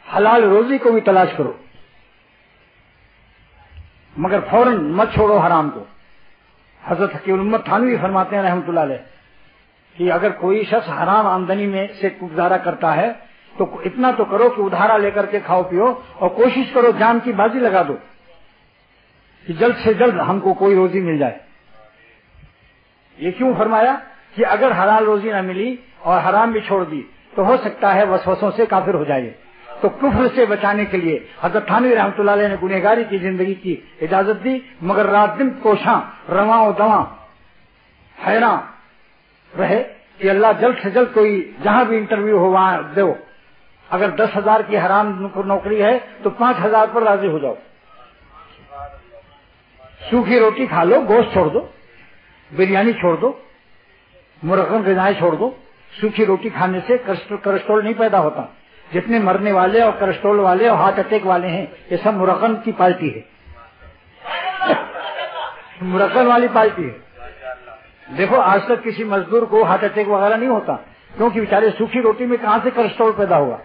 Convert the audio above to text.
حلال روزی کو بھی تلاش کرو، مگر فوراً مت چھوڑو حرام کو۔ حضرت حکیم الامت تھانوی فرماتے ہیں رحمۃ اللہ علیہ کہ اگر کوئی شخص حرام آمدنی میں سے گزارا کرتا ہے تو اتنا تو کرو کہ ادھارا لے کر کے کھاؤ پیو، اور کوشش کرو جان کی بازی لگا دو کہ جلد سے جلد ہم کو کوئی روزی مل جائے۔ یہ کیوں فرمایا کہ اگر حلال روزی نہ ملی اور حرام بھی چھوڑ دی تو ہو سکتا ہے وسوسوں سے کافر ہو جائے۔ تو کفر سے بچانے کے لیے حضرت تھانوی رحمۃ اللہ علیہ نے گنہگاری کی زندگی کی اجازت دی، مگر رات دن کوشاں رواں و دواں حیران رہے کہ اللہ جلد سے جلد کوئی جہاں بھی انٹرویو ہو وہاں دو، اگر 10,000 کی حرام نوکری ہے تو 5,000 پر راضی ہو جاؤ، سوکھی روٹی کھا لو، گوشت چھوڑ دو، بریانی چھوڑ دو، مرغن غذائیں چھوڑ دو۔ سوکھی روٹی کھانے سے کولسٹرول نہیں پیدا ہوتا، جتنے مرنے والے اور کولسٹرول والے اور ہارٹ اٹیک والے ہیں یہ سب مرغن کی پارٹی ہے، مرغن والی پارٹی ہے۔ دیکھو آج تک کسی مزدور کو ہارٹ اٹیک وغیرہ نہیں ہوتا، کیونکہ بیچارے سوکھی روٹی میں کہاں سے کولسٹرول پیدا ہوا۔